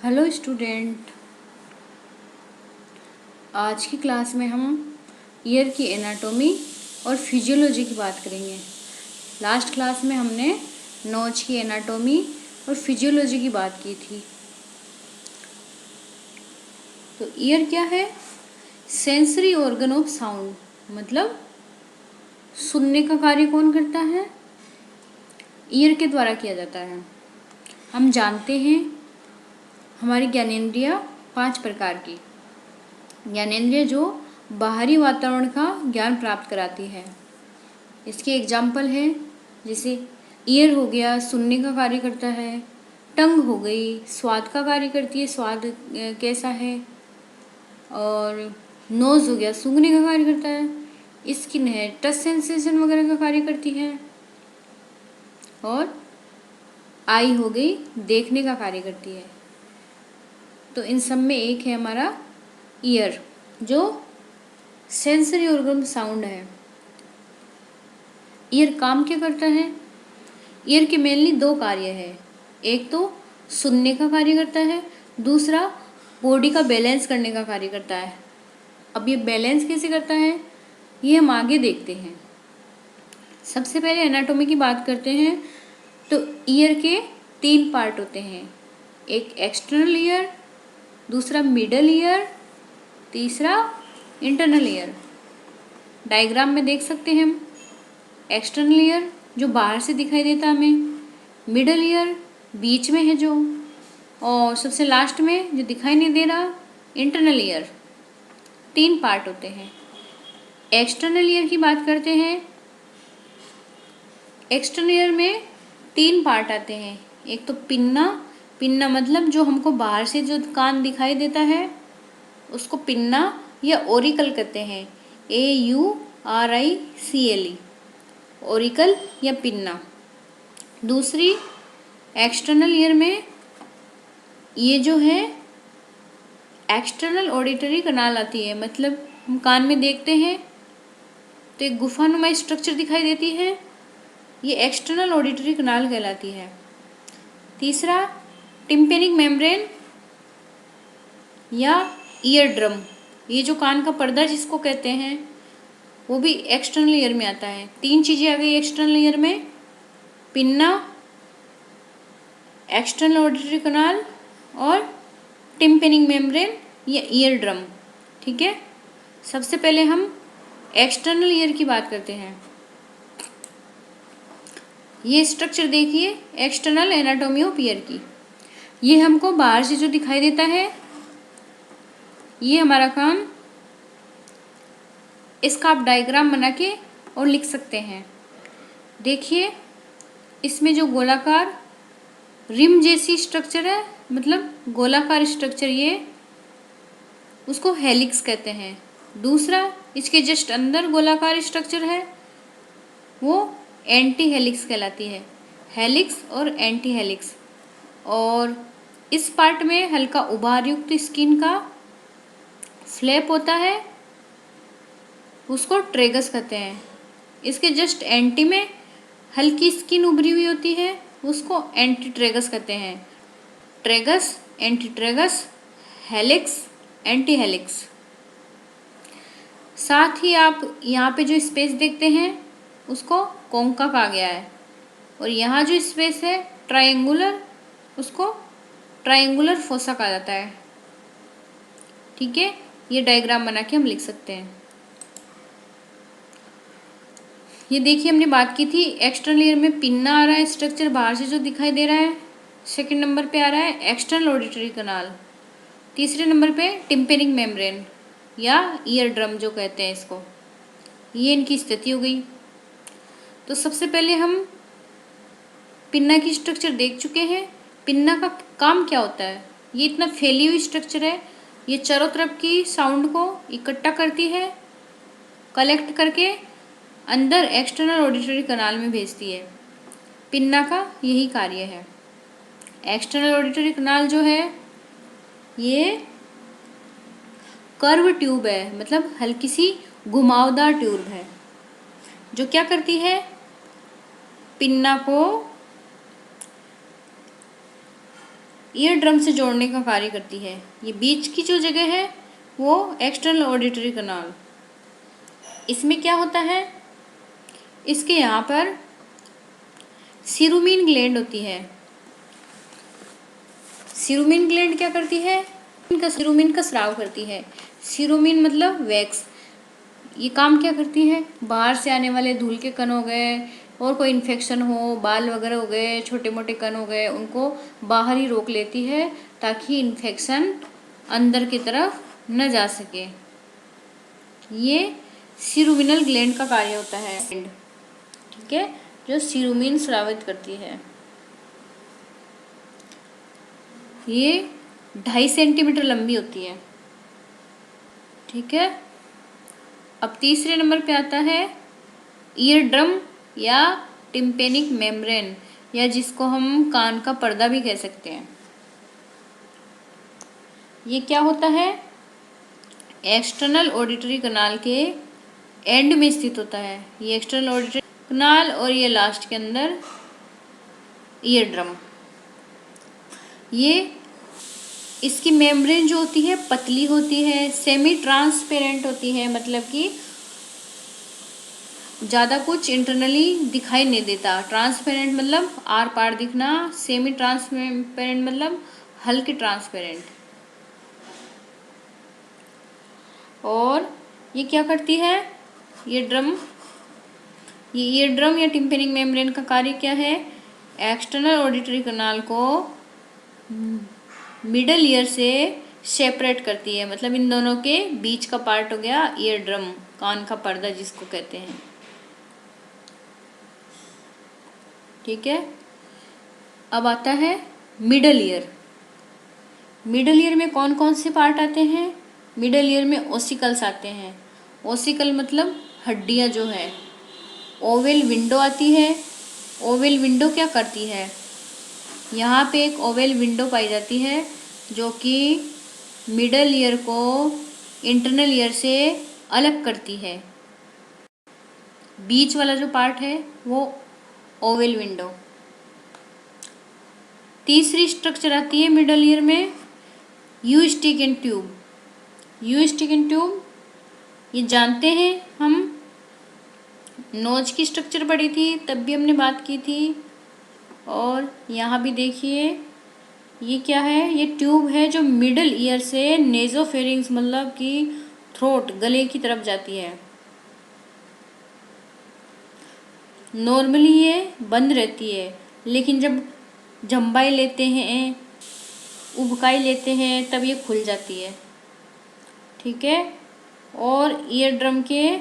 Hello student. आज की class में हम ईयर की एनाटॉमी और फिजियोलॉजी की बात करेंगे। लास्ट क्लास में हमने नोज की एनाटॉमी और फिजियोलॉजी की बात की थी। तो ईयर क्या है? सेंसरी ऑर्गन ऑफ साउंड, मतलब सुनने का कार्य कौन करता है? ईयर के द्वारा किया जाता है। हम जानते हैं हमारी ज्ञानेंद्रियाँ 5 प्रकार की ज्ञानेंद्रिय जो बाहरी वातावरण का ज्ञान प्राप्त कराती है। इसके एग्जाम्पल है, जैसे ईयर हो गया, सुनने का कार्य करता है। टंग हो गई, स्वाद का कार्य करती है, स्वाद कैसा है। और नोज़ हो गया, सूंघने का कार्य करता है। स्किन है, टच सेंसेशन वगैरह का कार्य करती है। और आई हो गई, देखने का कार्य करती है। तो इन सब में एक है हमारा ईयर, जो सेंसरी ऑर्गन साउंड है। ईयर काम क्या करता है? ईयर के मेनली 2 कार्य है। एक तो सुनने का कार्य करता है, दूसरा बॉडी का बैलेंस करने का कार्य करता है। अब ये बैलेंस कैसे करता है, ये हम आगे देखते हैं। सबसे पहले एनाटॉमी की बात करते हैं। तो ईयर के 3 पार्ट होते हैं। एक एक्सटर्नल ईयर, दूसरा मिडल ईयर, तीसरा इंटरनल ईयर। डायग्राम में देख सकते हैं हम। एक्सटर्नल ईयर जो बाहर से दिखाई देता हमें, मिडल ईयर बीच में है जो, और सबसे लास्ट में जो दिखाई नहीं दे रहा, इंटरनल ईयर। 3 पार्ट होते हैं। एक्सटर्नल ईयर की बात करते हैं। एक्सटर्नल ईयर में 3 पार्ट आते हैं। एक तो पिन्ना, पिन्ना मतलब जो हमको बाहर से जो कान दिखाई देता है उसको पिन्ना या ओरिकल कहते हैं। AURICLE, ओरिकल या पिन्ना। दूसरी एक्सटर्नल ईयर में ये जो है एक्सटर्नल ऑडिटरी कनाल आती है, मतलब हम कान में देखते हैं तो एक गुफानुमा स्ट्रक्चर दिखाई देती है, ये एक्सटर्नल ऑडिटरी कनाल कहलाती है। तीसरा टिम्पेनिक मेम्ब्रेन या ईयर ड्रम, ये जो कान का पर्दा जिसको कहते हैं, वो भी एक्सटर्नल ईयर में आता है। 3 चीज़ें आ गई एक्सटर्नल ईयर में, पिन्ना, एक्सटर्नल ऑडिटरी कनाल और टिम्पेनिक मेम्ब्रेन या ईयर ड्रम। ठीक है, सबसे पहले हम एक्सटर्नल ईयर की बात करते हैं। ये स्ट्रक्चर देखिए, एक्सटर्नल एनाटॉमी ऑफ ईयर की। ये हमको बाहर से जो दिखाई देता है, ये हमारा कान, इसका आप डायग्राम बना के और लिख सकते हैं। देखिए, इसमें जो गोलाकार रिम जैसी स्ट्रक्चर है, मतलब गोलाकार स्ट्रक्चर, ये उसको हेलिक्स कहते हैं। दूसरा इसके जस्ट अंदर गोलाकार स्ट्रक्चर है, वो एंटी हेलिक्स कहलाती है। हेलिक्स और एंटी हेलिक्स। और इस पार्ट में हल्का उभार युक्त स्किन का फ्लैप होता है, उसको ट्रेगस कहते हैं। इसके जस्ट एंटी में हल्की स्किन उभरी हुई होती है, उसको एंटी ट्रेगस कहते हैं। Tragus, anti tragus, helix, anti helix. साथ ही आप यहाँ पे जो स्पेस देखते हैं उसको कोंका कहा गया है, और यहाँ जो स्पेस है ट्रायंगुलर, उसको ट्रायंगुलर फोसा कहा जाता है। ठीक है, ये डायग्राम बना के हम लिख सकते हैं। ये देखिए, हमने बात की थी एक्सटर्नल ईयर में पिन्ना आ रहा है स्ट्रक्चर बाहर से जो दिखाई दे रहा है। सेकंड नंबर पे आ रहा है एक्सटर्नल ऑडिटरी कनाल। तीसरे नंबर पे टिम्पेनिक मेम्ब्रेन या ईयर ड्रम जो कहते हैं इसको। ये इनकी स्थिति हो गई। तो सबसे पहले हम पिन्ना की स्ट्रक्चर देख चुके हैं। पिन्ना का काम क्या होता है? ये इतना फैली हुई स्ट्रक्चर है, ये चारों तरफ की साउंड को इकट्ठा करती है, कलेक्ट करके अंदर एक्सटर्नल ऑडिटरी कनाल में भेजती है। पिन्ना का यही कार्य है। एक्सटर्नल ऑडिटरी कनाल जो है ये कर्व ट्यूब है, मतलब हल्की सी घुमावदार ट्यूब है, जो क्या करती है, पिन्ना को ईयर ड्रम से जोड़ने का कार्य करती है। ये बीच की जो जगह है वो एक्सटर्नल ऑडिटरी कनाल। इसमें क्या होता है, इसके यहाँ पर सिरुमिन ग्लैंड होती है। सिरुमिन ग्लैंड क्या करती है, इनका सिरुमिन का स्राव करती है। सिरुमिन मतलब वैक्स। ये काम क्या करती है, बाहर से आने वाले धूल के कण हो गए और कोई इन्फेक्शन हो, बाल वगैरह हो गए, छोटे मोटे कण हो गए, उनको बाहर ही रोक लेती है ताकि इन्फेक्शन अंदर की तरफ न जा सके। ये सिरुमिनल ग्लैंड का कार्य होता है, ठीक है, जो सिरुमिन स्रावित करती है। ये 2.5 सेंटीमीटर लंबी होती है, ठीक है। अब तीसरे नंबर पे आता है ईयर ड्रम या टिम्पेनिक मेम्ब्रेन, या जिसको हम कान का पर्दा भी कह सकते हैं। ये क्या होता है, एक्सटर्नल ऑडिटरी कनाल के एंड में स्थित होता है। ये एक्सटर्नल ऑडिटरी कनाल और ये लास्ट के अंदर ईयर ड्रम। ये इसकी मेम्ब्रेन जो होती है पतली होती है, सेमी ट्रांसपेरेंट होती है, मतलब कि ज़्यादा कुछ इंटरनली दिखाई नहीं देता। ट्रांसपेरेंट मतलब आर पार दिखना, सेमी ट्रांसपेरेंट मतलब हल्के ट्रांसपेरेंट। और ये क्या करती है, ये ईयर ड्रम या टिम्पेनिक मेम्ब्रेन का कार्य क्या है, एक्सटर्नल ऑडिटरी कनाल को मिडल ईयर से सेपरेट करती है। मतलब इन दोनों के बीच का पार्ट हो गया ईयर ड्रम, कान का पर्दा जिसको कहते हैं, ठीक है। अब आता है मिडल ईयर। मिडल ईयर में कौन कौन से पार्ट आते हैं, मिडल ईयर में ओसिकल्स आते हैं। ओसिकल मतलब हड्डियां जो है। ओवल विंडो आती है। ओवल विंडो क्या करती है, यहाँ पे एक ओवल विंडो पाई जाती है जो कि मिडल ईयर को इंटरनल ईयर से अलग करती है। बीच वाला जो पार्ट है वो ओवल विंडो। तीसरी स्ट्रक्चर आती है मिडल ईयर में यूस्टिकन ट्यूब। यूस्टिकन ट्यूब ये जानते हैं हम, नोज की स्ट्रक्चर पढ़ी थी तब भी हमने बात की थी। और यहाँ भी देखिए ये क्या है, ये ट्यूब है जो मिडल ईयर से नेजोफेरिंग्स मतलब कि थ्रोट गले की तरफ जाती है। नॉर्मली ये बंद रहती है, लेकिन जब जम्बाई लेते हैं, उबकाई लेते हैं, तब ये खुल जाती है, ठीक है। और ईयर ड्रम के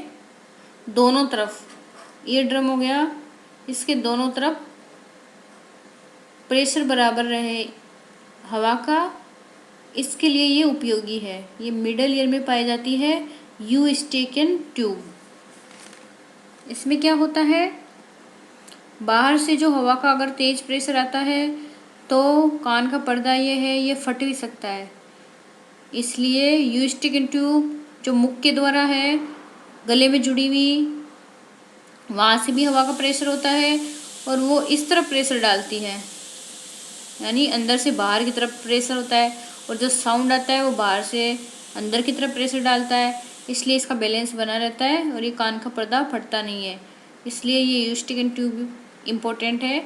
दोनों तरफ, ईयर ड्रम हो गया, इसके दोनों तरफ प्रेशर बराबर रहे हवा का, इसके लिए ये उपयोगी है। ये मिडल ईयर में पाई जाती है यूस्टिकन ट्यूब। इसमें क्या होता है, बाहर से जो हवा का अगर तेज प्रेशर आता है तो कान का पर्दा ये है, ये फट भी सकता है। इसलिए यूस्टिकन ट्यूब जो मुख के द्वारा है गले में जुड़ी हुई, वहाँ से भी हवा का प्रेशर होता है और वो इस तरफ प्रेशर डालती है, यानी अंदर से बाहर की तरफ प्रेशर होता है, और जो साउंड आता है वो बाहर से अंदर की तरफ प्रेशर डालता है। इसलिए इसका बैलेंस बना रहता है और ये कान का पर्दा फटता नहीं है। इसलिए ये यूस्टिकन ट्यूब इम्पोर्टेंट है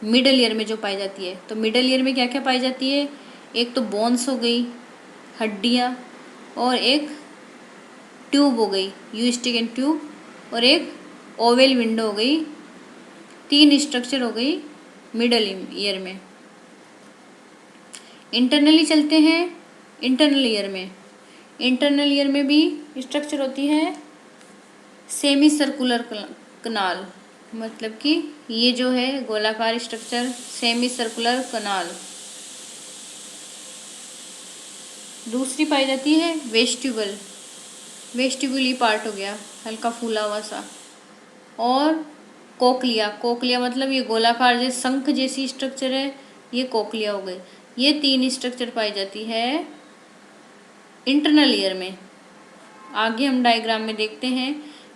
मिडल ईयर में जो पाई जाती है। तो मिडल ईयर में क्या क्या पाई जाती है, एक तो बोन्स हो गई, हड्डियाँ, और एक ट्यूब हो गई यूस्टिकन ट्यूब, और एक ओवल विंडो हो गई। 3 स्ट्रक्चर हो गई मिडल ईयर में। इंटरनली चलते हैं, इंटरनल ईयर में भी स्ट्रक्चर होती है सेमी सर्कुलर कनाल, मतलब कि ये जो है गोलाकार स्ट्रक्चर सेमी सर्कुलर कनाल। दूसरी पाई जाती है वेस्टिबुल। वेस्टिबुल पार्ट हो गया हल्का फूला हुआ सा। और कोकलिया मतलब ये गोलाकार जैसे शंख जैसी स्ट्रक्चर है, ये कोकलिया हो गई। ये 3 स्ट्रक्चर पाई जाती है इंटरनल ईयर में। आगे हम डायग्राम में देखते हैं,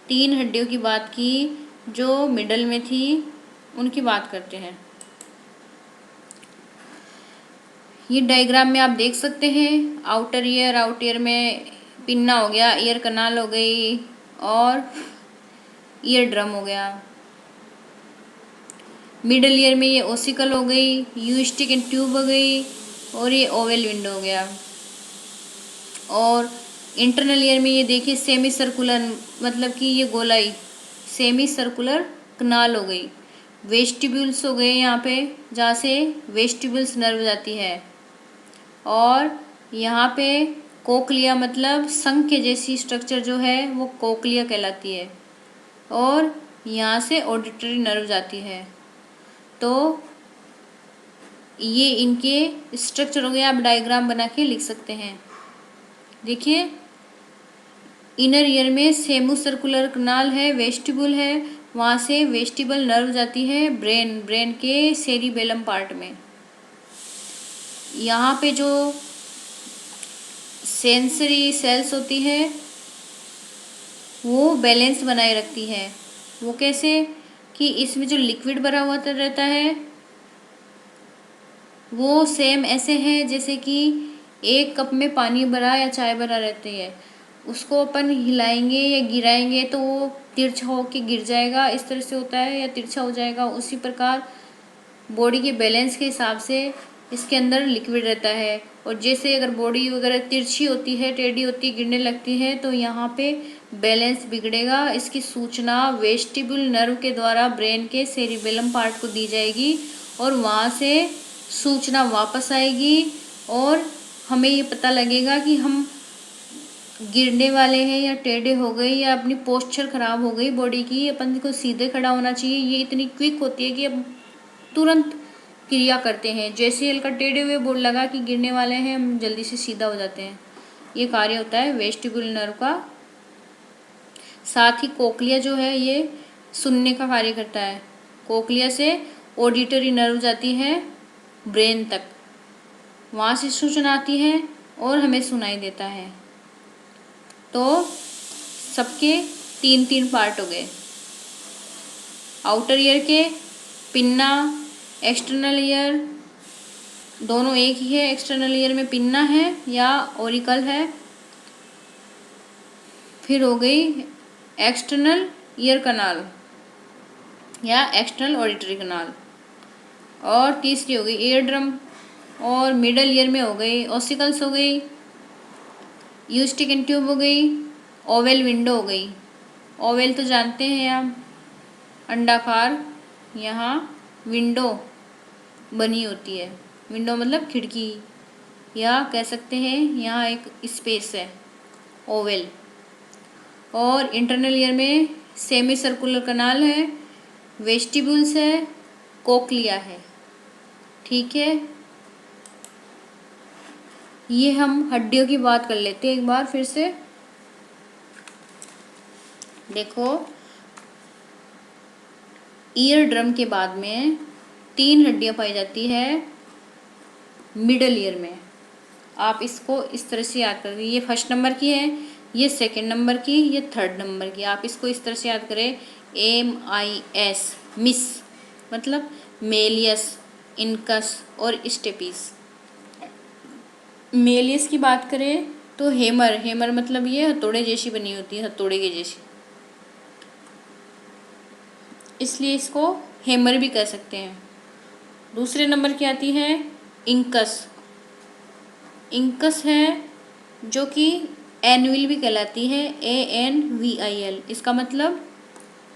3 हड्डियों की बात की जो मिडल में थी, उनकी बात करते हैं। ये डायग्राम में आप देख सकते हैं, आउटर ईयर में पिन्ना हो गया, ईयर कनाल हो गई और ईयर ड्रम हो गया। मिडल ईयर में ये ओसिकल हो गई, यू स्टिक एंड ट्यूब हो गई और ये ओवल विंडो हो गया। और इंटरनल ईयर में ये देखिए सेमी सर्कुलर, मतलब कि ये गोलाई, सेमी सर्कुलर कनाल हो गई। वेस्टिब्यूल्स हो गए यहाँ पे, जहाँ से वेस्टिब्यूल्स नर्व जाती है। और यहाँ पे कोक्लिया, मतलब शंख के जैसी स्ट्रक्चर जो है वो कोक्लिया कहलाती है। और यहाँ से ऑडिटरी नर्व जाती है। तो ये इनके स्ट्रक्चर हो गए, आप डायग्राम बना के लिख सकते हैं। देखिए इनर ईयर में सेमी सर्कुलर कनाल है, वेस्टिबुल है, वहाँ से वेस्टिबल नर्व जाती है ब्रेन के सेरिबेलम पार्ट में। यहाँ पे जो सेंसरी सेल्स होती है वो बैलेंस बनाए रखती है। वो कैसे कि इसमें जो लिक्विड भरा हुआ रहता है वो सेम ऐसे है जैसे कि एक कप में पानी भरा या चाय भरा रहती है, उसको अपन हिलाएंगे या गिराएंगे तो वो तिरछा होके गिर जाएगा, इस तरह से होता है, या तिरछा हो जाएगा। उसी प्रकार बॉडी के बैलेंस के हिसाब से इसके अंदर लिक्विड रहता है। और जैसे अगर बॉडी वगैरह तिरछी होती है, टेढ़ी होती है, गिरने लगती है, तो यहाँ पे बैलेंस बिगड़ेगा। इसकी सूचना वेस्टिबुल नर्व के द्वारा ब्रेन के सेरिबेलम पार्ट को दी जाएगी और वहाँ से सूचना वापस आएगी और हमें ये पता लगेगा कि हम गिरने वाले हैं या टेढ़े हो गए या अपनी पोस्चर खराब हो गई बॉडी की, अपन को सीधे खड़ा होना चाहिए। ये इतनी क्विक होती है कि अब तुरंत क्रिया करते हैं। जैसे हल्का टेढ़े हुए बोर्ड लगा कि गिरने वाले हैं, हम जल्दी से सीधा हो जाते हैं। ये कार्य होता है वेस्टिबुलर नर्व का। साथ ही कोक्लिया जो है ये सुनने का कार्य करता है। कोक्लिया से ऑडिटरी नर्व जाती है ब्रेन तक, वहाँ से सूचना आती है और हमें सुनाई देता है। तो सबके 3-3 पार्ट हो गए। आउटर ईयर के पिन्ना, एक्सटर्नल ईयर, दोनों एक ही है। एक्सटर्नल ईयर में पिन्ना है या ओरिकल है। फिर हो गई एक्सटर्नल ईयर कनाल या एक्सटर्नल ऑडिटरी कनाल। और तीसरी हो गई ईयर ड्रम। और मिडल ईयर में हो गई ओसिकल्स हो गई, यू स्टिक एंड ट्यूब हो गई, ओवेल विंडो हो गई। ओवेल तो जानते हैं आप, अंडाकार, यहाँ विंडो बनी होती है। विंडो मतलब खिड़की, या कह सकते हैं यहाँ एक स्पेस है, ओवेल। और इंटरनल ईयर में सेमी सर्कुलर कनाल है, वेस्टिब्यूल्स है, कोक्लिया है। ठीक है, ये हम हड्डियों की बात कर लेते हैं एक बार फिर से। देखो ईयर ड्रम के बाद में 3 हड्डियां पाई जाती है मिडल ईयर में। आप इसको इस तरह से याद करें, ये फर्स्ट नंबर की है, ये सेकंड नंबर की, ये थर्ड नंबर की। आप इसको इस तरह से याद करें, MIS, मिस मतलब मेलियस, इनकस और स्टेपिस। मेलियस की बात करें तो हेमर मतलब ये हथौड़े जैसी बनी होती है, हथौड़े के जैसी, इसलिए इसको हेमर भी कह सकते हैं। दूसरे नंबर की आती है इंकस। इंकस है जो कि एनविल भी कहलाती है, ANVIL। इसका मतलब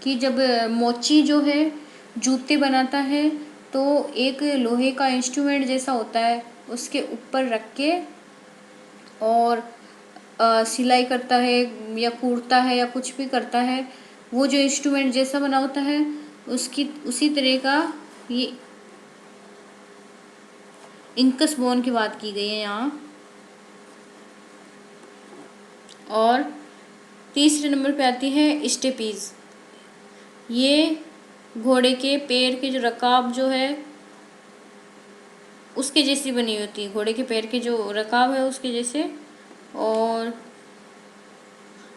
कि जब मोची जो है जूते बनाता है तो एक लोहे का इंस्ट्रूमेंट जैसा होता है, उसके ऊपर रख के और सिलाई करता है या कूटता है या कुछ भी करता है, वो जो इंस्ट्रूमेंट जैसा बना होता है उसकी उसी तरह का ये इंकस बोन की बात की गई है यहाँ। और तीसरे नंबर पे आती है स्टेपीज। ये घोड़े के पैर के जो रकाब जो है उसके जैसी बनी होती है, घोड़े के पैर के जो रकाब है उसके जैसे, और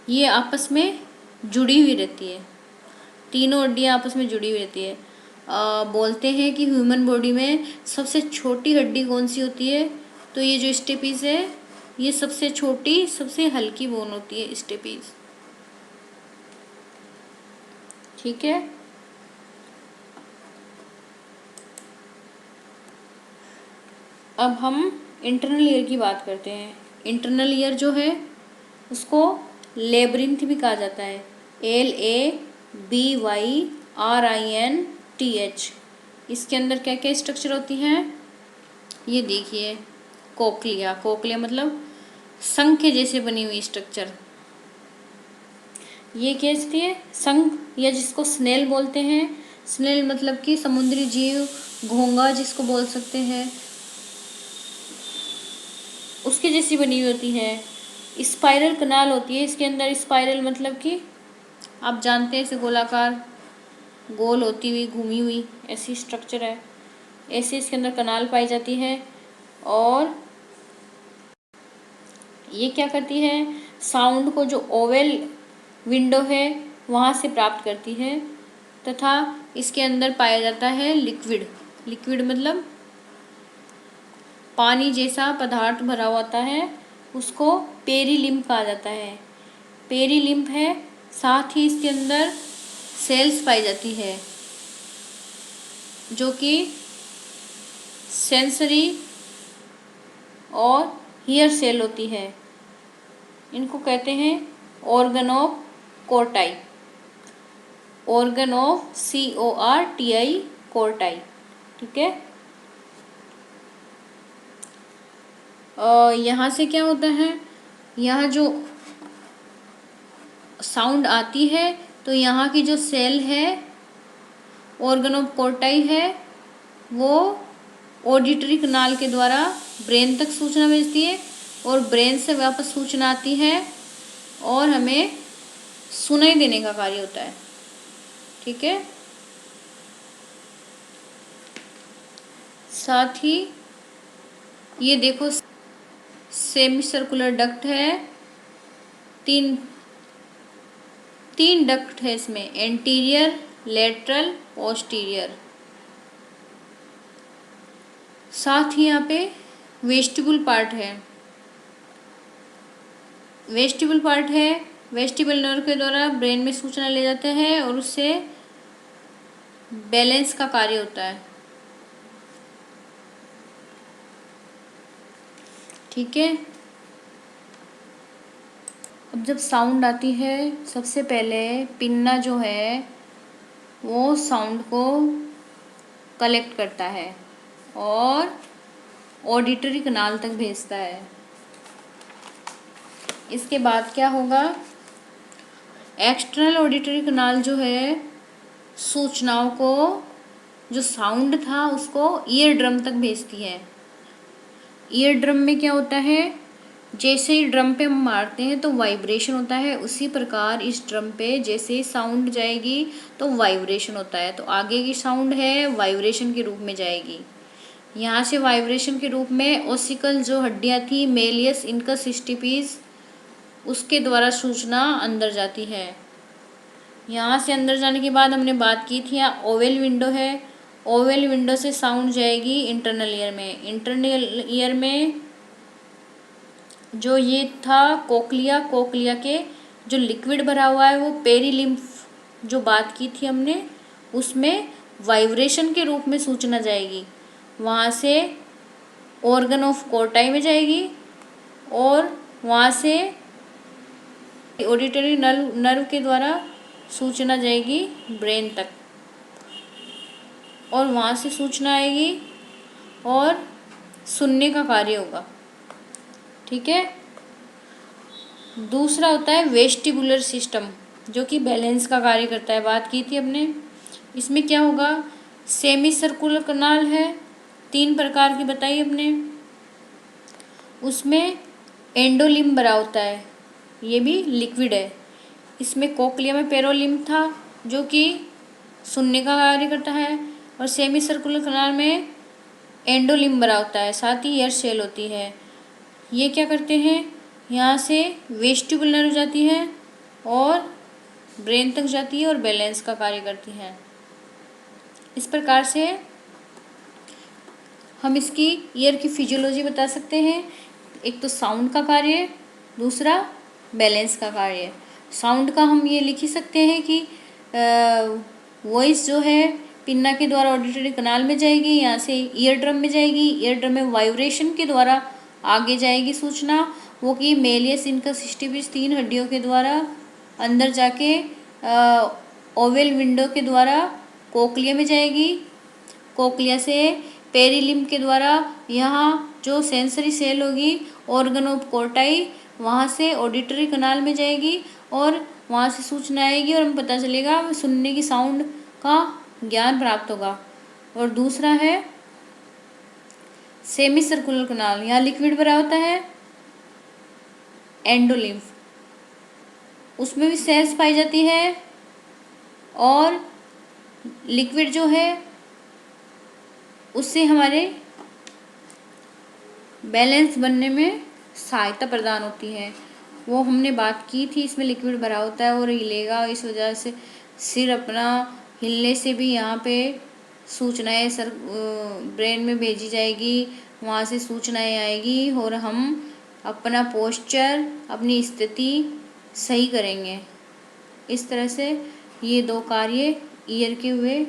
ये आपस में जुड़ी हुई रहती है। तीनों हड्डियाँ आपस में जुड़ी हुई रहती है। बोलते हैं कि ह्यूमन बॉडी में सबसे छोटी हड्डी कौन सी होती है, तो ये जो स्टेपीज है ये सबसे छोटी सबसे हल्की बोन होती है स्टेपीज। ठीक है। अब हम इंटरनल ईयर की बात करते हैं। इंटरनल ईयर जो है उसको लेब्रिंथ भी कहा जाता है। LABYRINTH। इसके अंदर क्या क्या स्ट्रक्चर होती हैं ये देखिए। कोक्लिया, कोक्लिया मतलब शंख जैसे बनी हुई स्ट्रक्चर। ये क्या चीज़ है? शंख, या जिसको स्नेल बोलते हैं। स्नेल मतलब कि समुद्री जीव, घोंघा जिसको बोल सकते हैं, उसके जैसी बनी हुई होती है। स्पाइरल कनाल होती है इसके अंदर। स्पाइरल मतलब कि आप जानते हैं इसे गोलाकार, गोल होती हुई, घूमी हुई ऐसी स्ट्रक्चर है। ऐसे इसके अंदर कनाल पाई जाती है। और ये क्या करती है? साउंड को जो ओवल विंडो है वहाँ से प्राप्त करती है। तथा इसके अंदर पाया जाता है लिक्विड। लिक्विड मतलब पानी जैसा पदार्थ भरा होता है, उसको पेरीलिम्फ कहा जाता है। पेरीलिम्फ है। साथ ही इसके अंदर सेल्स पाई जाती है जो कि सेंसरी और हियर सेल होती है। इनको कहते हैं organ of Corti. Organ of CORTI, Corti. ठीक है। यहाँ से क्या होता है? यहाँ जो साउंड आती है तो यहाँ की जो सेल है ऑर्गन ऑफ कोर्टाई है, वो ऑडिटरी कनाल के द्वारा ब्रेन तक सूचना भेजती है और ब्रेन से वापस सूचना आती है और हमें सुनाई देने का कार्य होता है। ठीक है। साथ ही ये देखो सेमी सर्कुलर डक्ट है। तीन डक्ट है इसमें, एंटीरियर, लेटरल, पोस्टीरियर। साथ ही यहाँ पे वेस्टिबुल पार्ट है। वेस्टिबुल पार्ट है, वेस्टिबुल नर्व के द्वारा ब्रेन में सूचना ले जाते हैं और उससे बैलेंस का कार्य होता है। ठीक है। अब जब साउंड आती है सबसे पहले पिन्ना जो है वो साउंड को कलेक्ट करता है और ऑडिटरी कनाल तक भेजता है। इसके बाद क्या होगा? एक्सटर्नल ऑडिटरी कनाल जो है सूचनाओं को, जो साउंड था उसको ईयर ड्रम तक भेजती है। ईयर ड्रम में क्या होता है? जैसे ही ड्रम पे हम मारते हैं तो वाइब्रेशन होता है, उसी प्रकार इस ड्रम पे जैसे ही साउंड जाएगी तो वाइब्रेशन होता है। तो आगे की साउंड है वाइब्रेशन के रूप में जाएगी। यहाँ से वाइब्रेशन के रूप में ओसिकल जो हड्डियाँ थी, मेलियस इनकस स्टिपीज, उसके द्वारा सूचना अंदर जाती है। यहाँ से अंदर जाने के बाद हमने बात की थी यहाँ ओवल विंडो है। ओवल विंडो से साउंड जाएगी इंटरनल ईयर में। इंटरनल ईयर में जो ये था कोक्लिया, कोक्लिया के जो लिक्विड भरा हुआ है वो पेरीलिम्फ, जो बात की थी हमने, उसमें वाइब्रेशन के रूप में सूचना जाएगी। वहाँ से ऑर्गन ऑफ कोर्टाई में जाएगी और वहाँ से ऑडिटरी नर्व के द्वारा सूचना जाएगी ब्रेन तक और वहाँ से सूचना आएगी और सुनने का कार्य होगा। ठीक है। दूसरा होता है वेस्टिबुलर सिस्टम जो कि बैलेंस का कार्य करता है। बात की थी हमने। इसमें क्या होगा? सेमी सर्कुलर कनाल है, 3 प्रकार की बताई हमने। उसमें एंडोलिम्ब भरा होता है, ये भी लिक्विड है। इसमें कोक्लिया में पेरोलिम्ब था जो कि सुनने का कार्य करता है और सेमी सर्कुलर कनाल में एंडोलिम्ब भरा होता है, साथ ही ईयर सेल होती है। ये क्या करते हैं? यहाँ से वेस्टिबुलर नर्व जाती है और ब्रेन तक जाती है और बैलेंस का कार्य करती है। इस प्रकार से हम इसकी ईयर की फिजियोलॉजी बता सकते हैं। एक तो साउंड का कार्य, दूसरा बैलेंस का कार्य। साउंड का हम ये लिख ही सकते हैं कि वॉइस जो है पिन्ना के द्वारा ऑडिटरी कनाल में जाएगी, यहाँ से ईयर ड्रम में जाएगी, ईयर ड्रम में वाइब्रेशन के द्वारा आगे जाएगी सूचना, वो कि मेलियस इनकसिस्टिविस 3 हड्डियों के द्वारा अंदर जाके ओवल विंडो के द्वारा कोक्लिया में जाएगी, कोक्लिया से पेरिलिम्ब के द्वारा यहाँ जो सेंसरी सेल होगी ऑर्गन ऑफ कोर्टाई, वहाँ से ऑडिटरी कनाल में जाएगी और वहाँ से सूचना आएगी और हमें पता चलेगा, सुनने की साउंड का ज्ञान प्राप्त होगा। और दूसरा है सेमी सर्कुलर कनाल, यहाँ लिक्विड भरा होता है एंडोलिम्फ, उसमें भी सेल्स पाई जाती है और लिक्विड जो है उससे हमारे बैलेंस बनने में सहायता प्रदान होती है। वो हमने बात की थी, इसमें लिक्विड भरा होता है और हिलेगा, इस वजह से सिर अपना हिलने से भी यहाँ पे सूचनाएं ब्रेन में भेजी जाएगी, वहाँ से सूचनाएं आएगी और हम अपना पोस्चर, अपनी स्थिति सही करेंगे। इस तरह से ये 2 कार्य ईयर के हुए।